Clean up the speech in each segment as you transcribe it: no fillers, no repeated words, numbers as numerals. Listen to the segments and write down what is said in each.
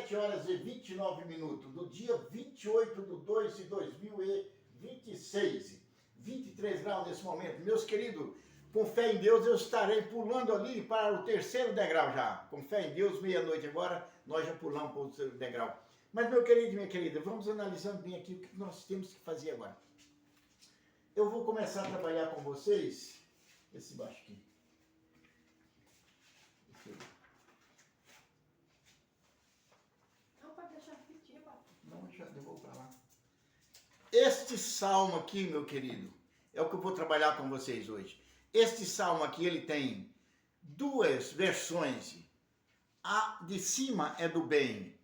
7 horas e 29 minutos do dia 28 de 2 de 2026. 23 graus nesse momento. Meus queridos, com fé em Deus, eu estarei pulando ali para o terceiro degrau já. Com fé em Deus, meia-noite agora, nós já pulamos para o terceiro degrau. Mas, meu querido e minha querida, vamos analisando bem aqui o que nós temos que fazer agora. Eu vou começar a trabalhar com vocês, esse baixo aqui. Não pode deixar repetir, papai. Não, eu vou para lá. Este salmo aqui, meu querido, é o que eu vou trabalhar com vocês hoje. Este salmo aqui, ele tem duas versões. A de cima é do bem,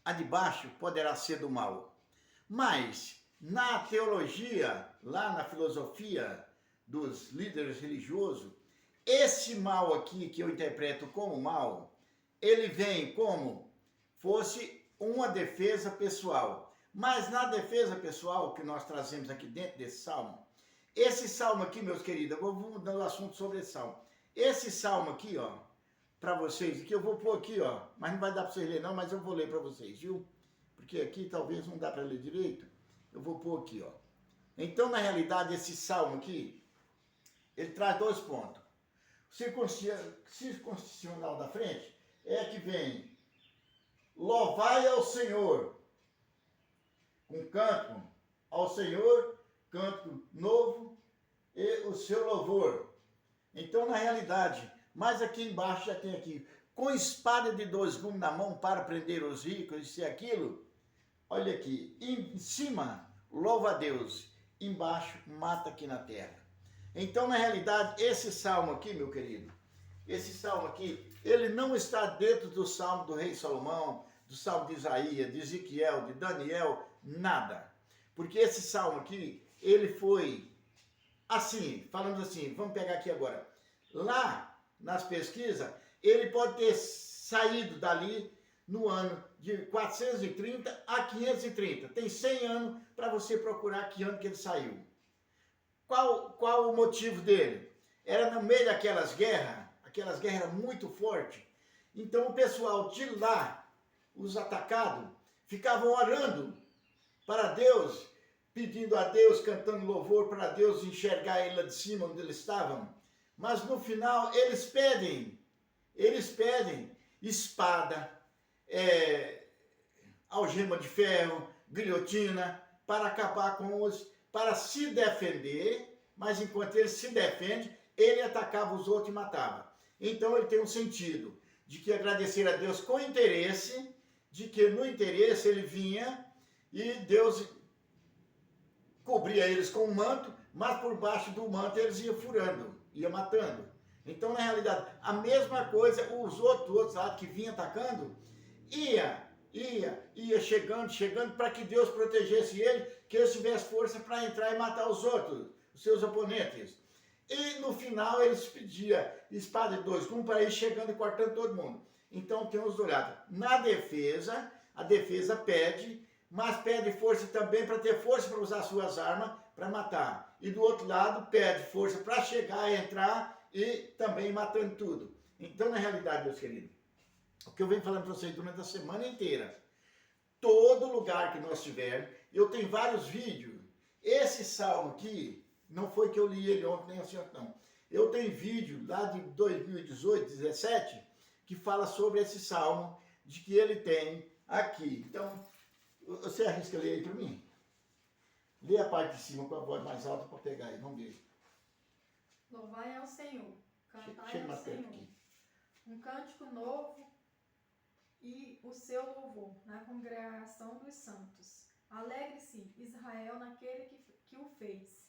a de baixo poderá ser do mal. Mas, na teologia, lá na filosofia dos líderes religiosos, esse mal aqui, que eu interpreto como mal, ele vem como fosse uma defesa pessoal. Mas na defesa pessoal que nós trazemos aqui dentro desse salmo, esse salmo aqui, meus queridos, eu vou mudando o assunto sobre esse salmo. Esse salmo aqui, ó, para vocês, aqui eu vou pôr aqui, ó, mas não vai dar para vocês ler não, mas eu vou ler para vocês, viu? Porque aqui talvez não dá para ler direito, eu vou pôr aqui, ó. Então, na realidade, esse salmo aqui, ele traz dois pontos. O circunstancial da frente é que vem: louvai ao Senhor, com canto ao Senhor, canto novo e o seu louvor. Então, na realidade, mas aqui embaixo já tem aqui, com espada de 2 gumes na mão para prender os ricos, isso e aquilo. Olha aqui, em cima, louva a Deus, embaixo, mata aqui na terra. Então, na realidade, esse salmo aqui, meu querido, esse salmo aqui, ele não está dentro do salmo do rei Salomão, do salmo de Isaías, de Ezequiel, de Daniel, nada. Porque esse salmo aqui, ele foi assim, falando assim, vamos pegar aqui agora. Lá, nas pesquisas, ele pode ter saído dali no ano de 430 a 530. Tem 100 anos para você procurar que ano que ele saiu. Qual o motivo dele? Era no meio daquelas guerras eram muito fortes. Então o pessoal de lá, os atacados, ficavam orando para Deus, pedindo a Deus, cantando louvor para Deus enxergar ele lá de cima onde eles estavam. Mas no final eles pedem espada, algema de ferro, guilhotina, para acabar com para se defender, mas enquanto ele se defende, ele atacava os outros e matava. Então ele tem um sentido de que agradecer a Deus com interesse, de que no interesse ele vinha e Deus cobria eles com um manto, mas por baixo do manto eles iam furando, ia matando. Então, na realidade, a mesma coisa, os outros lá que vinham atacando, ia chegando para que Deus protegesse ele, que eles tivessem força para entrar e matar os outros, os seus oponentes. E no final eles pediam espada de 2 gumes para ir chegando e cortando todo mundo. Então tem os dois lados. Na defesa, a defesa pede, mas pede força também para ter força para usar suas armas para matar. E do outro lado pede força para chegar, entrar e também matando tudo. Então, na realidade, meus queridos, o que eu venho falando para vocês durante a semana inteira, todo lugar que nós tivermos, eu tenho vários vídeos. Esse salmo aqui, não foi que eu li ele ontem, nem assim, não. Eu tenho vídeo lá de 2018, 17, que fala sobre esse salmo, de que ele tem aqui. Então, você arrisca ler aí para mim? Lê a parte de cima com a voz mais alta para pegar aí, vamos ver. Louvai ao Senhor, cantai Chega ao mais perto Senhor, aqui. um cântico novo e o seu louvor na congregação dos santos. Alegre-se Israel naquele que o fez.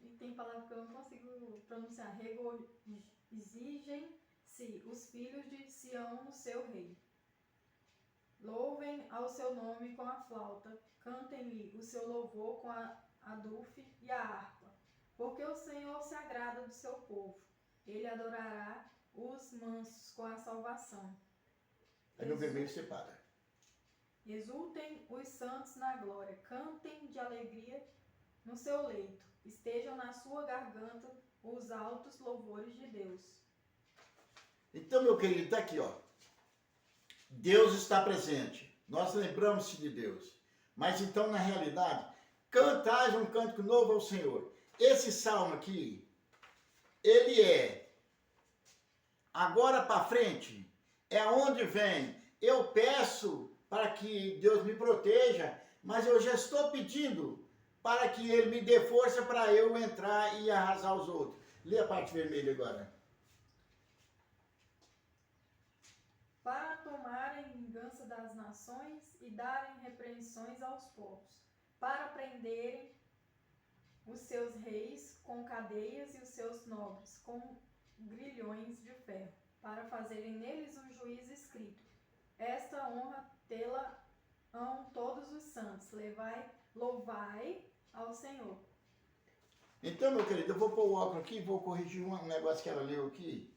E tem palavra que eu não consigo pronunciar. Regozigem-se os filhos de Sião no seu rei. Louvem ao seu nome com a flauta, cantem-lhe o seu louvor com a adufe e a harpa. Porque o Senhor se agrada do seu povo. Ele adorará os mansos com a salvação. Aí no vermelho separa. Exultem os santos na glória, cantem de alegria no seu leito, estejam na sua garganta os altos louvores de Deus. Então, meu querido, tá aqui, ó. Deus está presente. Nós lembramos-se de Deus. Mas então, na realidade, cantais um cântico novo ao Senhor. Esse salmo aqui, ele é, agora para frente, é onde vem. Eu peço para que Deus me proteja, mas eu já estou pedindo para que Ele me dê força para eu entrar e arrasar os outros. Lê a parte vermelha agora. Para tomarem vingança das nações e darem repreensões aos povos, para prenderem os seus reis com cadeias e os seus nobres com grilhões de ferro, para fazerem neles um juízo escrito. Esta honra tê-la-ão todos os santos, louvai ao Senhor. Então, meu querido, eu vou pôr o óculos aqui e vou corrigir um negócio que ela leu aqui.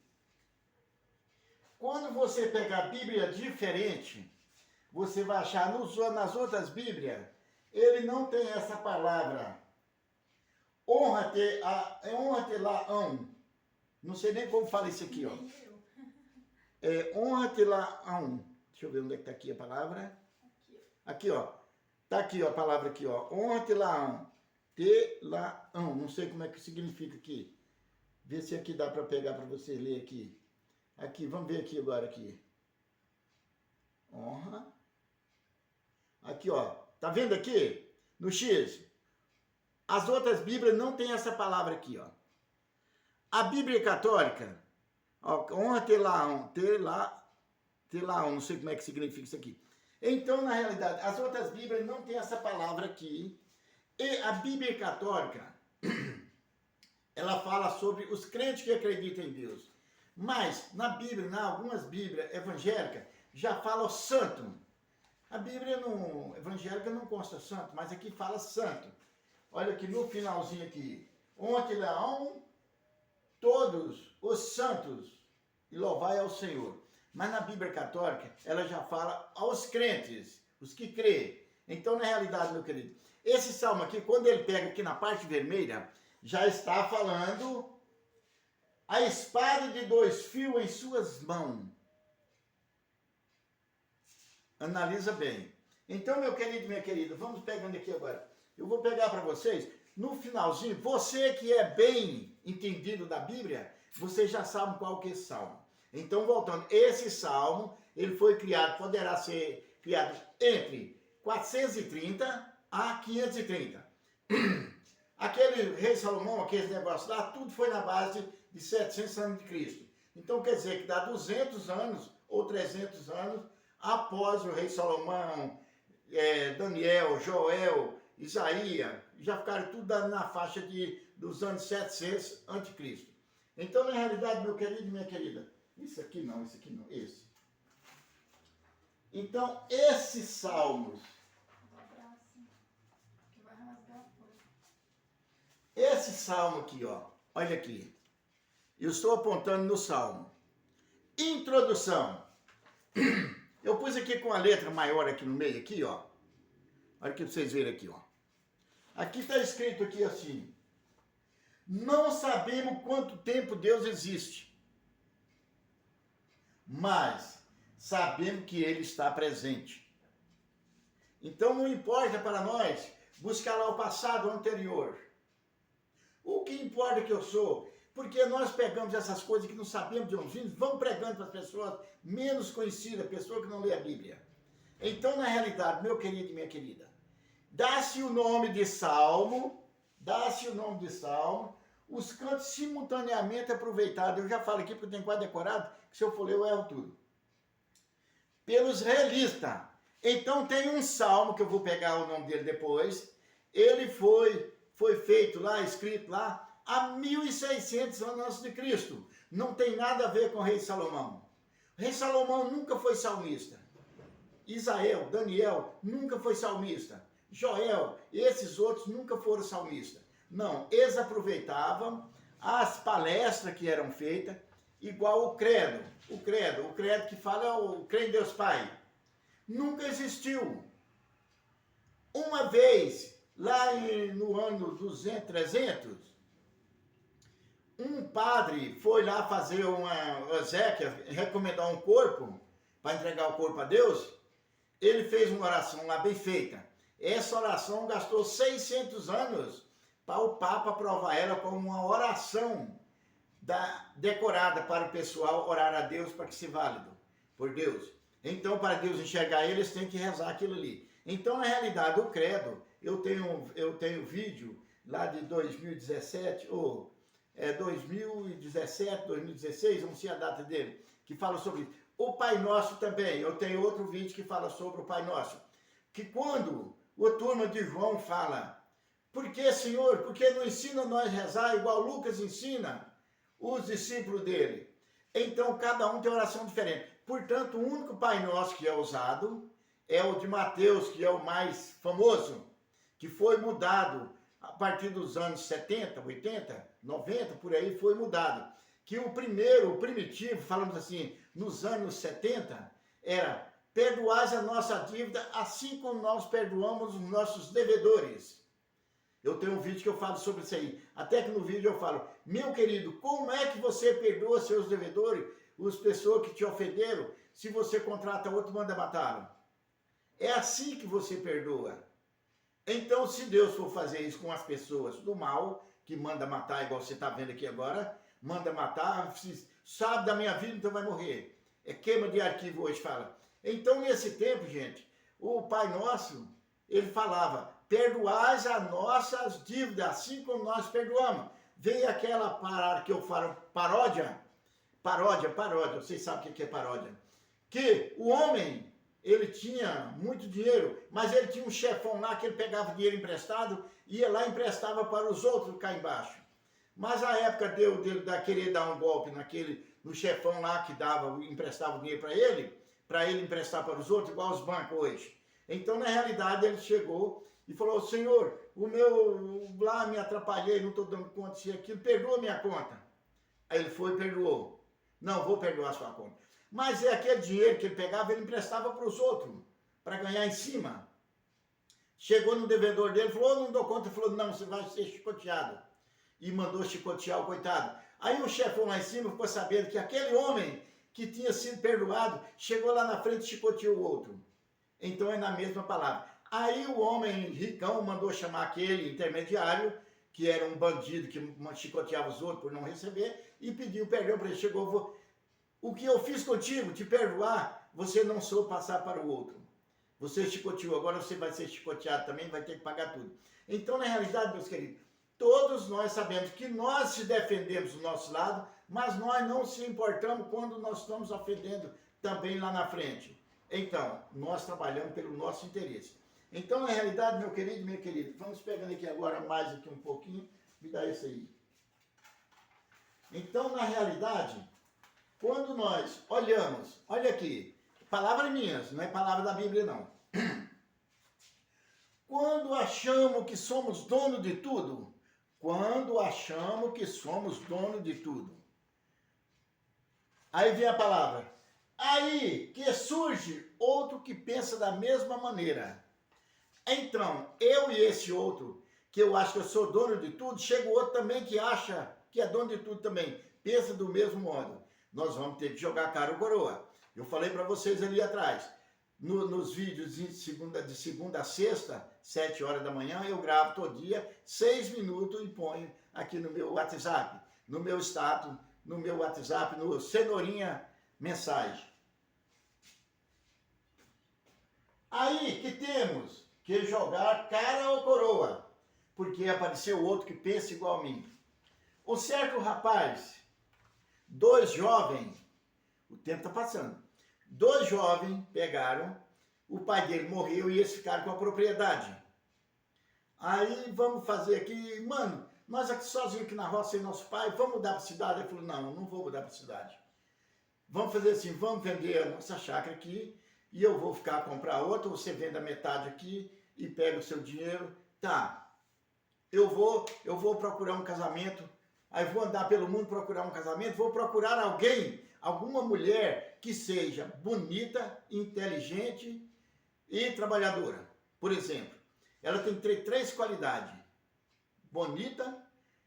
Quando você pegar a Bíblia diferente, você vai achar nas outras Bíblias, ele não tem essa palavra. Honra-te-la-ão. Não sei nem como fala isso aqui, ó. Honra-te-la-ão. Deixa eu ver onde é que está aqui a palavra. Aqui, ó. Está aqui, ó, a palavra aqui, ó. Honra-te-la-ão. Te-la-ão. Não sei como é que significa aqui. Vê se aqui dá para pegar para você ler aqui. Aqui, vamos ver aqui agora aqui. Honra. Aqui, ó. Tá vendo aqui? No X. As outras Bíblias não tem essa palavra aqui, ó. A Bíblia Católica, ó, honra te-la-ão, não sei como é que significa isso aqui. Então, na realidade, as outras Bíblias não tem essa palavra aqui. E a Bíblia Católica, ela fala sobre os crentes que acreditam em Deus. Mas, na Bíblia, em algumas Bíblias evangélicas, já fala santo. A Bíblia evangélica não consta santo, mas aqui fala santo. Olha aqui no finalzinho aqui. Honra-te-la-ão todos os santos e louvai ao Senhor. Mas na Bíblia Católica, ela já fala aos crentes, os que crêem. Então, na realidade, meu querido, esse salmo aqui, quando ele pega aqui na parte vermelha, já está falando a espada de 2 fios em suas mãos. Analisa bem. Então, meu querido e minha querida, vamos pegando aqui agora. Eu vou pegar para vocês, no finalzinho, você que é bem entendido da Bíblia, você já sabe qual que é esse salmo. Então, voltando, esse salmo, ele foi criado, poderá ser criado entre 430 a 530. Aquele rei Salomão, aqueles negócios lá, tudo foi na base de 700 anos de Cristo. Então, quer dizer que dá 200 anos ou 300 anos após o rei Salomão, Daniel, Joel, Isaías, já ficaram tudo na faixa dos anos 700 a.C. Então, na realidade, meu querido e minha querida, isso aqui não, esse. Então, esses salmos, esse salmo aqui, ó, olha aqui, eu estou apontando no salmo. Introdução. Eu pus aqui com a letra maior aqui no meio, aqui, ó. Olha aqui para vocês verem aqui, ó. Aqui está escrito aqui assim: não sabemos quanto tempo Deus existe, mas sabemos que Ele está presente. Então não importa para nós buscar lá o passado anterior. O que importa é que eu sou, porque nós pegamos essas coisas que não sabemos de onde vimos, vamos pregando para as pessoas menos conhecidas, pessoas que não lê a Bíblia. Então, na realidade, meu querido e minha querida, dá-se o nome de salmo, os cantos simultaneamente aproveitados. Eu já falo aqui porque eu tenho quase decorado, que se eu for ler eu erro tudo. Pelos realistas. Então tem um salmo, que eu vou pegar o nome dele depois, ele foi feito lá, escrito lá, há 1600 anos antes de Cristo. Não tem nada a ver com o rei Salomão. O rei Salomão nunca foi salmista. Isael, Daniel, nunca foi salmista. Joel, esses outros nunca foram salmistas. Não, eles aproveitavam as palestras que eram feitas, igual o credo. O credo que fala é o creio em Deus Pai. Nunca existiu. Uma vez, lá no ano 200, 300, um padre foi lá fazer uma exéquia, recomendar um corpo para entregar o corpo a Deus, ele fez uma oração lá bem feita. Essa oração gastou 600 anos para o Papa aprovar ela como uma oração decorada para o pessoal orar a Deus para que seja válido por Deus. Então, para Deus enxergar eles, tem que rezar aquilo ali. Então, na realidade, o credo, eu tenho vídeo lá de 2017, ou 2017, 2016, não sei a data dele, que fala sobre isso. O Pai Nosso também, eu tenho outro vídeo que fala sobre o Pai Nosso. Que quando a turma de João fala, por que, Senhor, por que não ensina nós a rezar igual Lucas ensina os discípulos dele? Então, cada um tem oração diferente. Portanto, o único Pai Nosso que é usado é o de Mateus, que é o mais famoso, que foi mudado a partir dos anos 70, 80, 90, por aí foi mudado. Que o primeiro, o primitivo, falamos assim, nos anos 70, era perdoais a nossa dívida assim como nós perdoamos os nossos devedores. Eu tenho um vídeo que eu falo sobre isso aí. Até que no vídeo eu falo, meu querido, como é que você perdoa seus devedores, as pessoas que te ofenderam, se você contrata outro, manda matá-lo? É assim que você perdoa. Então, se Deus for fazer isso com as pessoas do mal, que manda matar, igual você está vendo aqui agora, manda matar, sabe da minha vida, então vai morrer. É queima de arquivo hoje, fala. Então, nesse tempo, gente, o Pai Nosso, ele falava, perdoais as nossas dívidas, assim como nós perdoamos. Veio aquela parada que eu falo, paródia, vocês sabem o que é paródia. Que o homem, ele tinha muito dinheiro, mas ele tinha um chefão lá que ele pegava dinheiro emprestado, ia lá e emprestava para os outros cá embaixo. Mas a época dele querer dar um golpe no chefão lá que emprestava o dinheiro para ele emprestar para os outros, igual os bancos hoje. Então, na realidade, ele chegou e falou, Senhor, lá me atrapalhei, não estou dando conta disso e aquilo, perdoa minha conta. Aí ele foi e perdoou. Não, vou perdoar a sua conta. Mas é aquele dinheiro que ele pegava, ele emprestava para os outros, para ganhar em cima. Chegou no devedor dele, falou, não dou conta. Ele falou, não, você vai ser chicoteado. E mandou chicotear o coitado. Aí o chefão lá em cima ficou sabendo que aquele homem que tinha sido perdoado, chegou lá na frente e chicoteou o outro. Então é na mesma palavra. Aí o homem ricão mandou chamar aquele intermediário, que era um bandido que chicoteava os outros por não receber, e pediu perdão para ele. Chegou, o que eu fiz contigo, te perdoar, você não soube passar para o outro. Você chicoteou, agora você vai ser chicoteado também, vai ter que pagar tudo. Então, na realidade, meus queridos, todos nós sabemos que nós se defendemos do nosso lado, mas nós não se importamos quando nós estamos ofendendo também lá na frente. Então, nós trabalhamos pelo nosso interesse. Então, na realidade, meu querido e minha querida, vamos pegando aqui agora mais aqui um pouquinho, me dá isso aí. Então, na realidade, quando nós olhamos, olha aqui, palavras minhas, não é palavra da Bíblia não. Quando achamos que somos dono de tudo, aí vem a palavra, aí que surge outro que pensa da mesma maneira. Então, eu e esse outro, que eu acho que eu sou dono de tudo, chega outro também que acha que é dono de tudo também, pensa do mesmo modo. Nós vamos ter que jogar cara ou coroa. Eu falei para vocês ali atrás, nos vídeos de segunda a sexta, 7 horas da manhã, eu gravo todo dia, 6 minutos e ponho aqui no meu WhatsApp, no meu status, no meu WhatsApp, no Cenourinha Mensagem. Aí que temos que jogar cara ou coroa, porque apareceu outro que pensa igual a mim. O certo rapaz, 2 jovens, o tempo está passando, 2 jovens pegaram, o pai dele morreu e eles ficaram com a propriedade. Aí vamos fazer aqui, mano, nós aqui sozinhos aqui na roça sem nosso pai, vamos mudar para a cidade? Ele falou, não vou mudar para a cidade. Vamos fazer assim, vamos vender a nossa chácara aqui e eu vou ficar a comprar outra, você vende a metade aqui e pega o seu dinheiro. Tá, eu vou procurar um casamento, aí vou andar pelo mundo procurar um casamento, vou procurar alguém, alguma mulher que seja bonita, inteligente e trabalhadora. Por exemplo, ela tem 3 qualidades, bonita,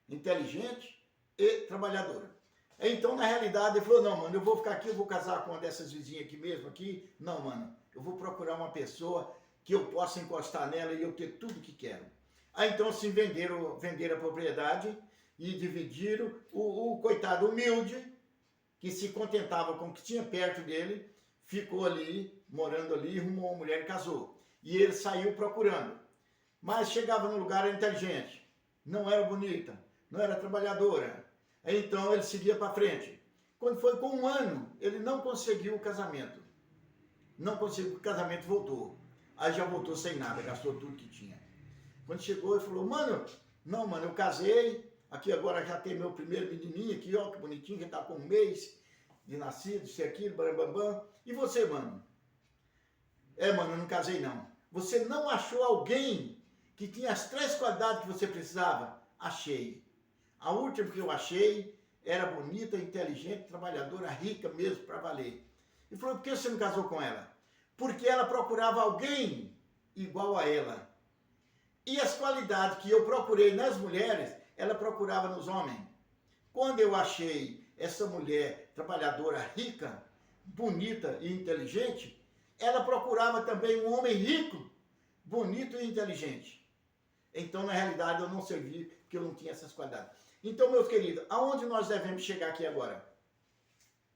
inteligente e trabalhadora. Então, na realidade, ele falou, não, mano, eu vou ficar aqui, eu vou casar com uma dessas vizinhas aqui mesmo, aqui. Não, mano, eu vou procurar uma pessoa que eu possa encostar nela e eu ter tudo que quero. Aí, então, assim, venderam a propriedade e dividiram. O coitado humilde, que se contentava com o que tinha perto dele, ficou ali, morando ali, arrumou uma mulher e casou. E ele saiu procurando. Mas chegava no lugar, era inteligente, não era bonita, não era trabalhadora. Então ele seguia para frente. Quando foi com 1 ano, ele não conseguiu o casamento. Não conseguiu, o casamento voltou. Aí já voltou sem nada, gastou tudo que tinha. Quando chegou, ele falou, mano, não, mano, eu casei, aqui agora já tem meu primeiro menininho aqui, ó, que bonitinho, que tá com 1 mês de nascido, isso e aquilo, bambambam. E você, mano? Mano, eu não casei não. Você não achou alguém que tinha as 3 qualidades que você precisava? Achei. A última que eu achei era bonita, inteligente, trabalhadora, rica mesmo, para valer. E falou, por que você não casou com ela? Porque ela procurava alguém igual a ela. E as qualidades que eu procurei nas mulheres, ela procurava nos homens. Quando eu achei essa mulher trabalhadora, rica, bonita e inteligente, ela procurava também um homem rico, bonito e inteligente. Então, na realidade, eu não servi, porque eu não tinha essas qualidades. Então, meus queridos, aonde nós devemos chegar aqui agora?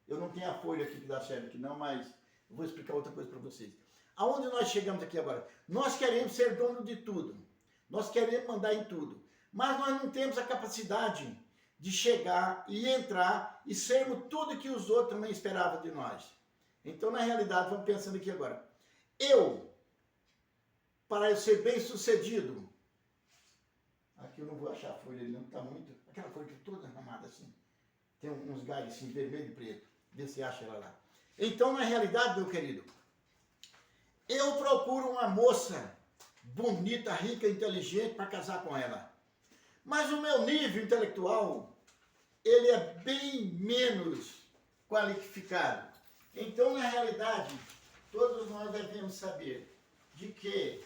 Eu não tenho a folha aqui que dá certo aqui não, mas eu vou explicar outra coisa para vocês. Aonde nós chegamos aqui agora? Nós queremos ser dono de tudo. Nós queremos mandar em tudo. Mas nós não temos a capacidade de chegar e entrar e sermos tudo que os outros também esperavam de nós. Então, na realidade, vamos pensando aqui agora. Para eu ser bem sucedido, aqui eu não vou achar a folha, ele não está muito, aquela folha que é toda arrumada assim, tem uns galhos assim, vermelho e preto, vê se acha ela lá. Então, na realidade, meu querido, eu procuro uma moça bonita, rica, inteligente para casar com ela. Mas o meu nível intelectual, ele é bem menos qualificado. Então, na realidade, todos nós devemos saber de que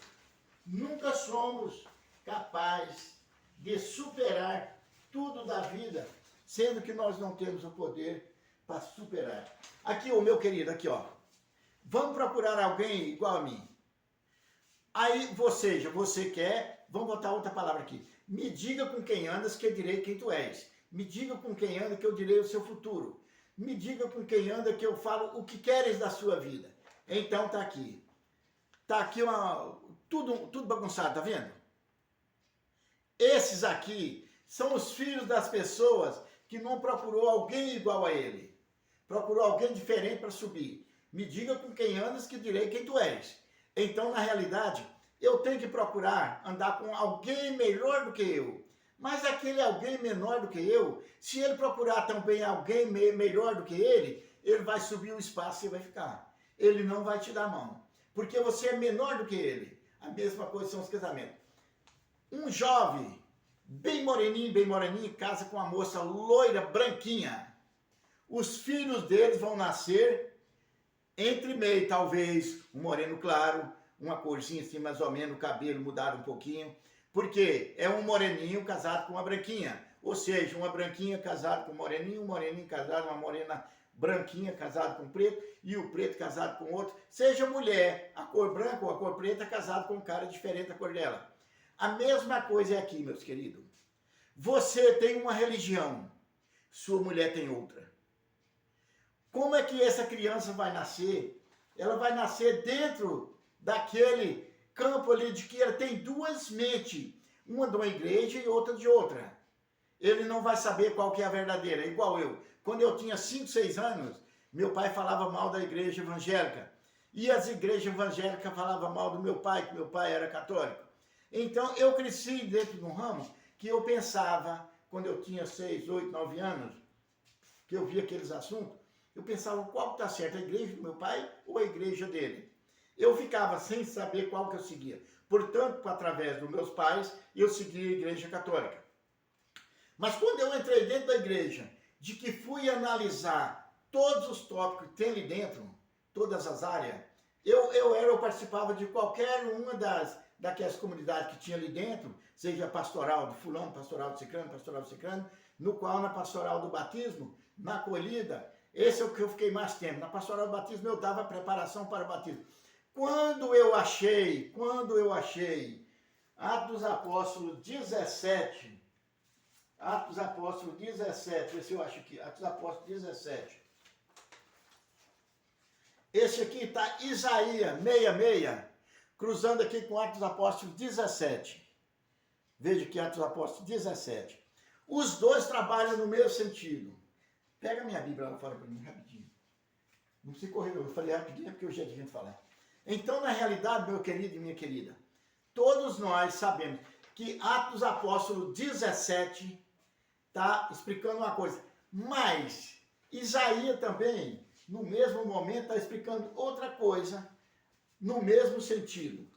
nunca somos capazes de superar tudo da vida, sendo que nós não temos o poder para superar. Aqui, o meu querido, aqui, ó. Vamos procurar alguém igual a mim. Aí, você quer, vamos botar outra palavra aqui. Me diga com quem andas que eu direi quem tu és. Me diga com quem anda que eu direi o seu futuro. Me diga com quem anda que eu falo o que queres da sua vida. Então tá aqui. Tá aqui tudo bagunçado, tá vendo? Esses aqui são os filhos das pessoas que não procurou alguém igual a ele. Procurou alguém diferente para subir. Me diga com quem andas que direi quem tu és. Então, na realidade, eu tenho que procurar andar com alguém melhor do que eu. Mas aquele alguém menor do que eu, se ele procurar também alguém melhor do que ele vai subir o espaço e vai ficar. Ele não vai te dar a mão. Porque você é menor do que ele. A mesma coisa são os casamentos. Um jovem, bem moreninho, casa com uma moça loira, branquinha. Os filhos deles vão nascer entre meio, talvez, um moreno claro, uma corzinha assim, mais ou menos, o cabelo mudado um pouquinho. Porque é um moreninho casado com uma branquinha. Ou seja, uma branquinha casada com um moreninho casado com uma morena branquinha casado com preto, e o preto casado com outro. Seja mulher, a cor branca ou a cor preta, casado com um cara diferente da cor dela. A mesma coisa é aqui, meus queridos. Você tem uma religião, sua mulher tem outra. Como é que essa criança vai nascer? Ela vai nascer dentro daquele campo ali de que ela tem 2 mentes, uma de uma igreja e outra de outra. Ele não vai saber qual que é a verdadeira, igual eu. Quando eu tinha 5, 6 anos, meu pai falava mal da igreja evangélica. E as igrejas evangélicas falavam mal do meu pai, que meu pai era católico. Então, eu cresci dentro de um ramo que eu pensava, quando eu tinha 6, 8, 9 anos, que eu via aqueles assuntos, eu pensava qual está certo, a igreja do meu pai ou a igreja dele. Eu ficava sem saber qual que eu seguia. Portanto, através dos meus pais, eu seguia a igreja católica. Mas quando eu entrei dentro da igreja, de que fui analisar todos os tópicos que tem ali dentro, todas as áreas, eu participava de qualquer uma daquelas comunidades que tinha ali dentro, seja pastoral de fulano, pastoral de cicrano, no qual na pastoral do batismo, na acolhida, esse é o que eu fiquei mais tempo. Na pastoral do batismo eu dava preparação para o batismo. Quando eu achei Atos dos Apóstolos 17, vê se eu acho aqui, Atos dos Apóstolos 17. Esse aqui está Isaías 66, cruzando aqui com Atos dos Apóstolos 17. Veja que Atos dos Apóstolos 17. Os dois trabalham no mesmo sentido. Pega a minha Bíblia lá fora para mim, rapidinho. Não precisa correr, eu falei rapidinho porque hoje é dia de falar. Então, na realidade, meu querido e minha querida, todos nós sabemos que Atos dos Apóstolos 17 está explicando uma coisa. Mas Isaías também, no mesmo momento, está explicando outra coisa, no mesmo sentido.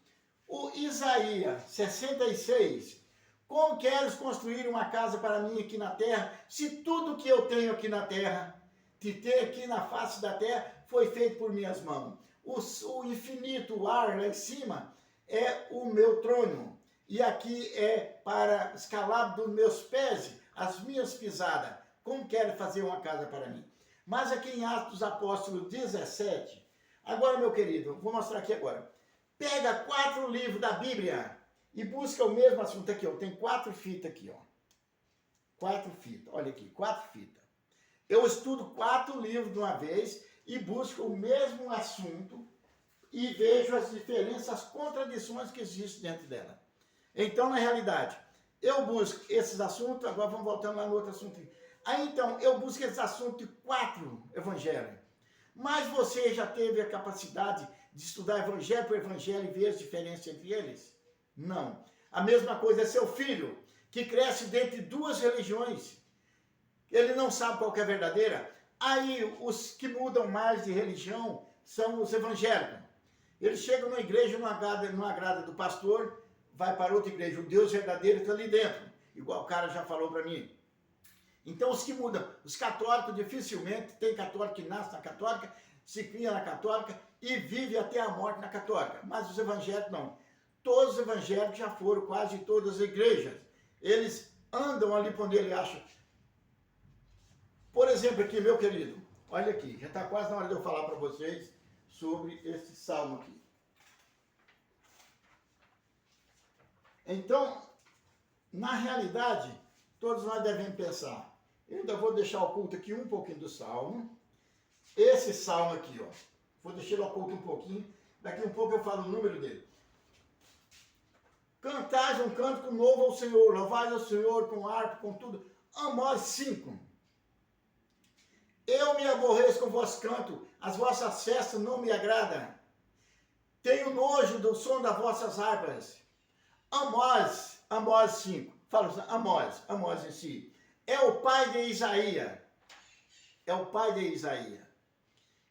O Isaías 66, como queres construir uma casa para mim aqui na terra, se tudo que eu tenho aqui na terra, te ter aqui na face da terra, foi feito por minhas mãos. O infinito, o ar lá em cima, é o meu trono. E aqui é para escalar dos meus pés, as minhas pisadas. Como quero fazer uma casa para mim? Mas aqui em Atos dos Apóstolos 17, agora, meu querido, vou mostrar aqui agora. Pega 4 livros da Bíblia e busca o mesmo assunto aqui, ó. Tem 4 fitas aqui, ó. 4 fitas, olha aqui, 4 fitas. Eu estudo 4 livros de uma vez e busco o mesmo assunto e vejo as diferenças, as contradições que existem dentro dela. Então, na realidade, eu busco esses assuntos, agora vamos voltando lá no outro assunto. Aí, então, eu busco esses assuntos de 4 evangelhos. Mas você já teve a capacidade de estudar evangelho por evangelho e ver as diferenças entre eles? Não. A mesma coisa é seu filho, que cresce dentro de 2 religiões. Ele não sabe qual que é a verdadeira. Aí, os que mudam mais de religião são os evangélicos. Eles chegam na igreja, não agrada do pastor, vai para outra igreja. O Deus verdadeiro está ali dentro, igual o cara já falou para mim. Então, os que mudam, os católicos dificilmente, tem católico que nasce na católica, se cria na católica e vive até a morte na católica. Mas os evangélicos não. Todos os evangélicos já foram, quase todas as igrejas. Eles andam ali quando ele acha. Por exemplo, aqui, meu querido, olha aqui, já está quase na hora de eu falar para vocês sobre esse salmo aqui. Então, na realidade, todos nós devemos pensar. Eu ainda vou deixar oculto aqui um pouquinho do salmo. Esse salmo aqui, ó, vou deixar ele oculto um pouquinho. Daqui um pouco eu falo o número dele. Cantai um cântico novo ao Senhor, louvai ao Senhor com harpa, com tudo. Amós 5. Eu me aborreço com o vosso canto, as vossas festas não me agradam. Tenho nojo do som das vossas harpas. Amós 5. Fala Amós em si. É o pai de Isaías.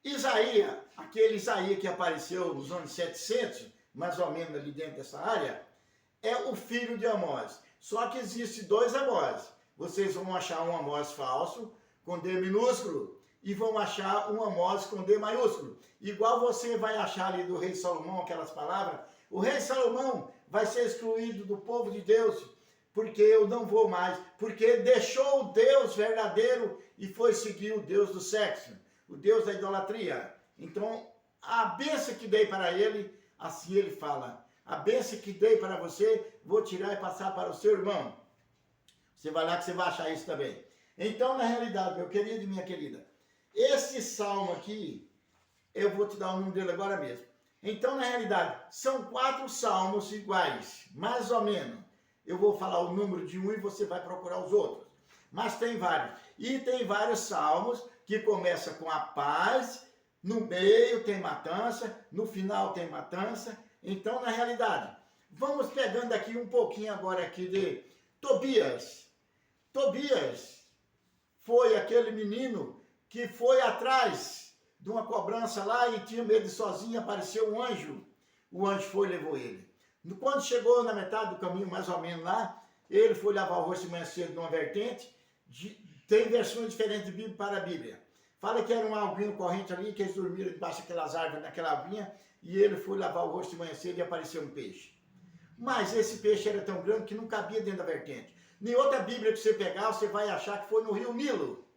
Isaías, aquele Isaías que apareceu nos anos 700, mais ou menos ali dentro dessa área, é o filho de Amós. Só que existe 2 Amós. Vocês vão achar um Amós falso, com D minúsculo, e vão achar um Amós com D maiúsculo. Igual você vai achar ali do rei Salomão, aquelas palavras. O rei Salomão vai ser excluído do povo de Deus, porque eu não vou mais, porque deixou o Deus verdadeiro e foi seguir o Deus do sexo, o Deus da idolatria. Então, a bênção que dei para ele, assim ele fala, a bênção que dei para você, vou tirar e passar para o seu irmão. Você vai lá que você vai achar isso também. Então, na realidade, meu querido e minha querida, esse salmo aqui, eu vou te dar o nome dele agora mesmo. Então, na realidade, são 4 salmos iguais, mais ou menos. Eu vou falar o número de um e você vai procurar os outros. Mas tem vários. E tem vários salmos que começam com a paz, no meio tem matança, no final tem matança. Então, na realidade, vamos pegando aqui um pouquinho agora aqui de Tobias. Tobias foi aquele menino que foi atrás de uma cobrança lá e tinha medo de sozinho, apareceu um anjo. O anjo foi e levou ele. Quando chegou na metade do caminho, mais ou menos lá, ele foi lavar o rosto de manhã cedo numa vertente. Tem versões diferentes de Bíblia para a Bíblia. Fala que era um albino corrente ali, que eles dormiram debaixo daquelas árvores, naquela aguinha, e ele foi lavar o rosto de manhã cedo e apareceu um peixe. Mas esse peixe era tão grande que não cabia dentro da vertente. Em outra Bíblia que você pegar, você vai achar que foi no rio Nilo.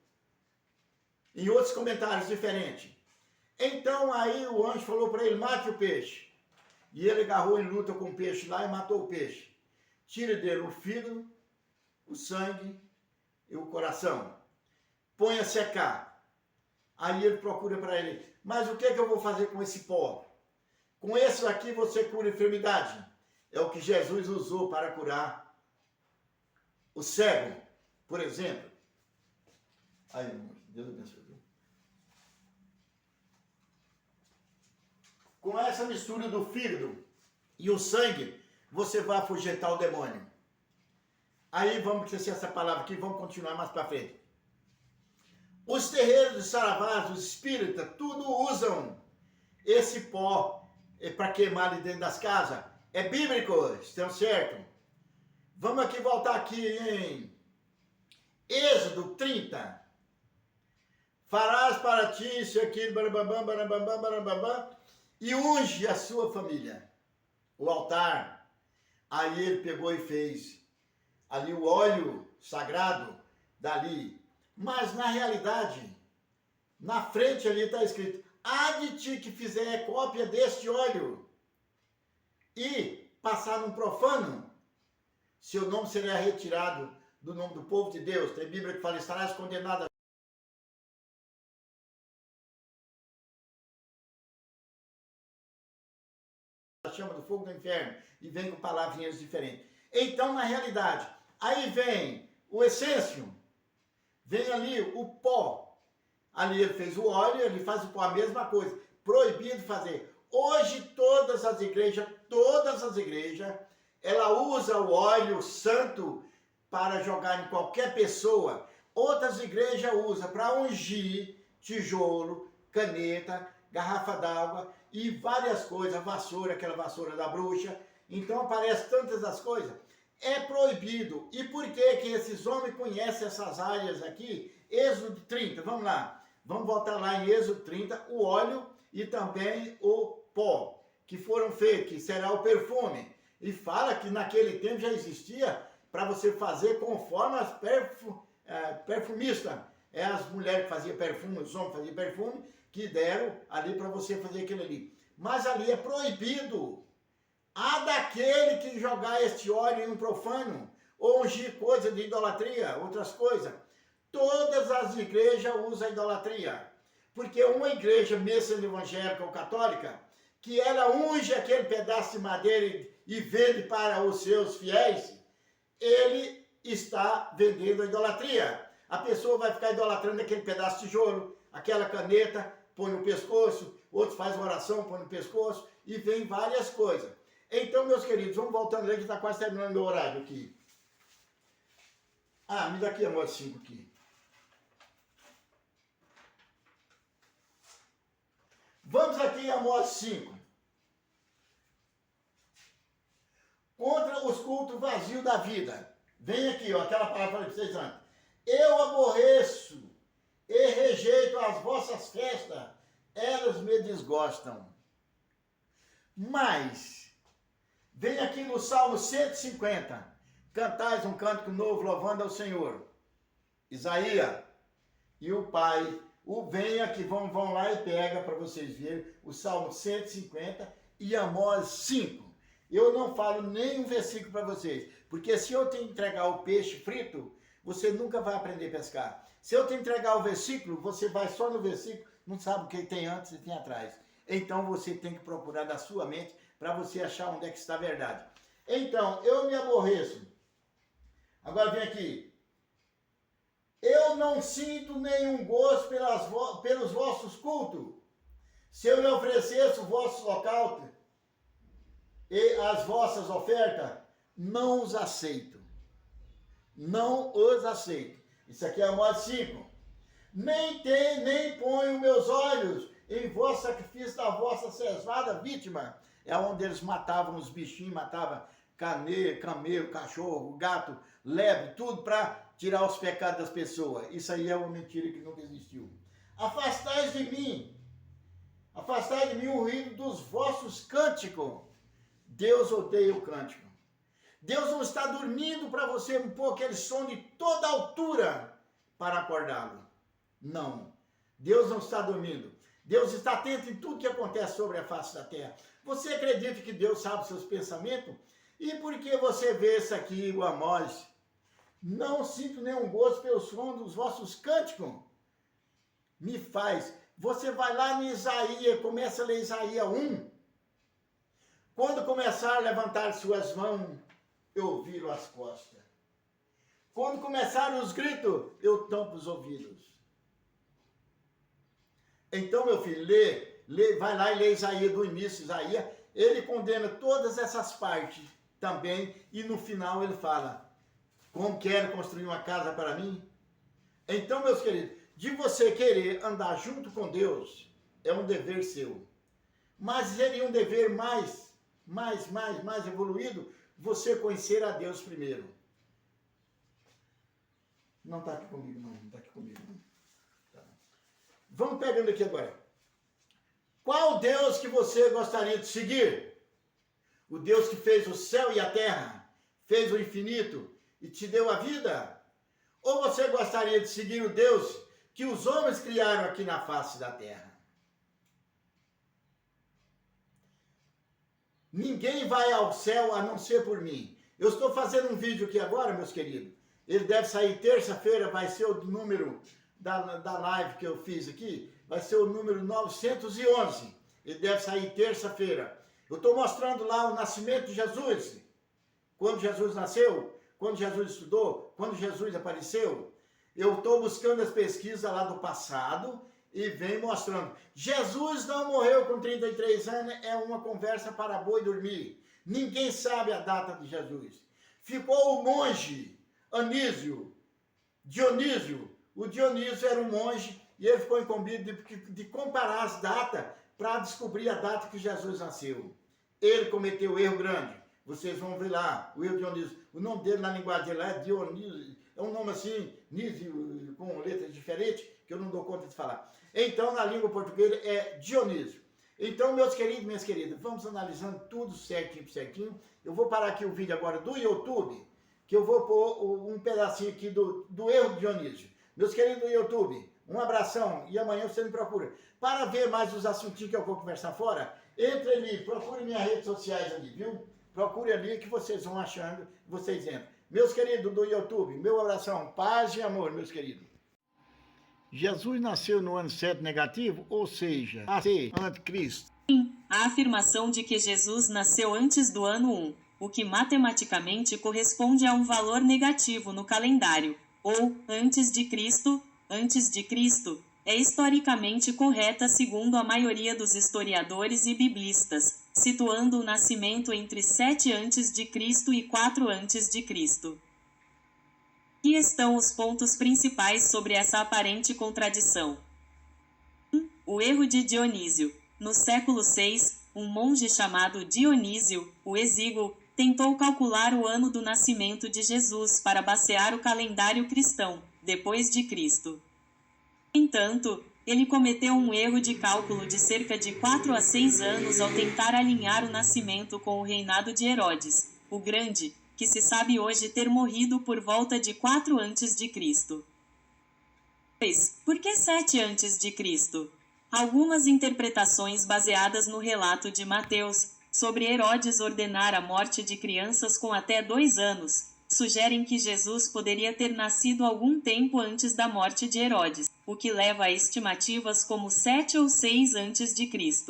Em outros comentários diferentes. Então aí o anjo falou para ele, mate o peixe. E ele agarrou em luta com o peixe lá e matou o peixe. Tira dele o fígado, o sangue e o coração. Põe a secar. Aí ele procura para ele, mas o que é que eu vou fazer com esse pó? Com esse aqui você cura enfermidade. É o que Jesus usou para curar o cego, por exemplo. Aí, Deus abençoe. Com essa mistura do fígado e o sangue, você vai afugentar o demônio. Aí vamos esquecer essa palavra aqui, vamos continuar mais para frente. Os terreiros de Saravás, os espíritas, tudo usam esse pó para queimar ali dentro das casas. É bíblico, estão certo? Vamos aqui voltar aqui em Êxodo 30. Farás para ti isso aqui, barabambam, barabambam, barabambam, e unge a sua família, o altar. Aí ele pegou e fez ali o óleo sagrado dali. Mas na realidade, na frente ali está escrito, há de ti que fizer cópia deste óleo e passar num profano, seu nome será retirado do nome do povo de Deus. Tem Bíblia que fala, estarás condenado a chama do fogo do inferno, e vem com palavrinhas diferentes. Então, na realidade, aí vem o essêncio, vem ali o pó. Ali ele fez o óleo, ele faz o pó, a mesma coisa. Proibido fazer. Hoje todas as igrejas, ela usa o óleo santo para jogar em qualquer pessoa. Outras igrejas usam para ungir tijolo, caneta, garrafa d'água e várias coisas, vassoura, aquela vassoura da bruxa. Então aparece tantas as coisas. É proibido. E por que que esses homens conhecem essas áreas aqui? Êxodo 30, vamos lá. Vamos voltar lá em Êxodo 30, o óleo e também o pó, que foram feitos, que será o perfume. E fala que naquele tempo já existia para você fazer conforme as perfumistas. É as mulheres que faziam perfume, os homens faziam perfume, que deram ali para você fazer aquilo ali. Mas ali é proibido. Há daquele que jogar este óleo em um profano, ou ungir coisa de idolatria, outras coisas. Todas as igrejas usam a idolatria. Porque uma igreja, mesmo sendo evangélica ou católica, que ela unge aquele pedaço de madeira e vende para os seus fiéis, ele está vendendo a idolatria. A pessoa vai ficar idolatrando aquele pedaço de tijolo, aquela caneta, põe no pescoço, outros fazem oração, põe no pescoço, e vem várias coisas. Então, meus queridos, vamos voltando aí que está quase terminando meu horário aqui. Ah, me dá aqui a moto 5 aqui. Vamos aqui a moto 5. Contra os cultos vazios da vida. Vem aqui, ó, aquela palavra que eu falei para vocês antes. Eu aborreço e rejeito as vossas festas, elas me desgostam. Mas, vem aqui no Salmo 150, cantais um cântico novo louvando ao Senhor. Isaías e o pai, venha que vão lá e pega para vocês verem o Salmo 150 e Amós 5. Eu não falo nenhum versículo para vocês, porque se eu te entregar o peixe frito, você nunca vai aprender a pescar. Se eu te entregar o versículo, você vai só no versículo, não sabe o que tem antes e tem atrás. Então você tem que procurar na sua mente para você achar onde é que está a verdade. Então, eu me aborreço. Agora vem aqui. Eu não sinto nenhum gosto pelos vossos cultos. Se eu lhe oferecesse o vosso local e as vossas ofertas, não os aceito. Não os aceito. Isso aqui é Amós 5. Nem ponho meus olhos em vosso sacrifício da vossa cesvada vítima. É onde eles matavam os bichinhos, matavam camelo, cachorro, gato, lebre, tudo para tirar os pecados das pessoas. Isso aí é uma mentira que nunca existiu. Afastai de mim o ruído dos vossos cânticos. Deus odeia o cântico. Deus não está dormindo para você pôr aquele som de toda altura para acordá-lo. Não. Deus não está dormindo. Deus está atento em tudo que acontece sobre a face da terra. Você acredita que Deus sabe os seus pensamentos? E por que você vê isso aqui, o Amós? Não sinto nenhum gosto pelo som dos vossos cânticos. Me faz. Você vai lá no Isaías, começa a ler Isaías 1. Quando começar a levantar suas mãos, eu viro as costas. Quando começarem os gritos, eu tampo os ouvidos. Então, meu filho, vai lá e lê Isaías do início, Isaías. Ele condena todas essas partes também. E no final ele fala, como quero construir uma casa para mim? Então, meus queridos, de você querer andar junto com Deus, é um dever seu. Mas seria um dever mais evoluído, você conhecer a Deus primeiro. Não está aqui comigo, não está aqui comigo. Não. Tá. Vamos pegando aqui agora. Qual Deus que você gostaria de seguir? O Deus que fez o céu e a terra, fez o infinito e te deu a vida? Ou você gostaria de seguir o Deus que os homens criaram aqui na face da terra? Ninguém vai ao céu a não ser por mim. Eu estou fazendo um vídeo aqui agora, meus queridos. Ele deve sair terça-feira, vai ser o número da live que eu fiz aqui. Vai ser o número 911. Ele deve sair terça-feira. Eu estou mostrando lá o nascimento de Jesus. Quando Jesus nasceu, quando Jesus estudou, quando Jesus apareceu. Eu estou buscando as pesquisas lá do passado e vem mostrando. Jesus não morreu com 33 anos, é uma conversa para boi dormir. Ninguém sabe a data de Jesus. Ficou o monge Dionísio. O Dionísio era um monge e ele ficou incumbido de comparar as datas para descobrir a data que Jesus nasceu. Ele cometeu erro grande. Vocês vão ver lá, o erro Dionísio. O nome dele na linguagem dele é Dionísio. É um nome assim, Nísio, com letras diferentes, que eu não dou conta de falar. Então, na língua portuguesa é Dionísio. Então, meus queridos e minhas queridas, vamos analisando tudo certinho. Eu vou parar aqui o vídeo agora do YouTube, que eu vou pôr um pedacinho aqui do erro de Dionísio. Meus queridos do YouTube, um abração e amanhã você me procura. Para ver mais os assuntinhos que eu vou conversar fora, entre ali, procure minhas redes sociais ali, viu? Procure ali que vocês vão achando, vocês entram. Meus queridos do YouTube, meu abração, paz e amor, meus queridos. Jesus nasceu no ano 7 negativo, ou seja, anticristo. Sim, a afirmação de que Jesus nasceu antes do ano 1, o que matematicamente corresponde a um valor negativo no calendário, ou antes de Cristo, é historicamente correta segundo a maioria dos historiadores e biblistas, situando o nascimento entre 7 a.C. e 4 a.C. Aqui estão os pontos principais sobre essa aparente contradição. 1. O erro de Dionísio. No século VI, um monge chamado Dionísio, o Exíguo, tentou calcular o ano do nascimento de Jesus para basear o calendário cristão, depois de Cristo. No entanto, ele cometeu um erro de cálculo de cerca de 4 a 6 anos ao tentar alinhar o nascimento com o reinado de Herodes, o Grande, que se sabe hoje ter morrido por volta de 4 a.C. 2. Por que 7 a.C.? Algumas interpretações baseadas no relato de Mateus, sobre Herodes ordenar a morte de crianças com até 2 anos, sugerem que Jesus poderia ter nascido algum tempo antes da morte de Herodes, o que leva a estimativas como 7 ou 6 a.C. 3.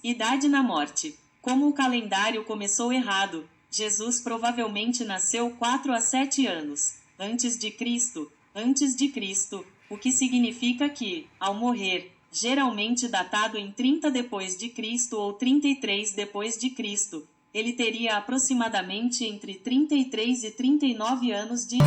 Idade na morte. Como o calendário começou errado, Jesus provavelmente nasceu 4 a 7 anos antes de Cristo, o que significa que, ao morrer, geralmente datado em 30 depois de Cristo ou 33 depois de Cristo, ele teria aproximadamente entre 33 e 39 anos de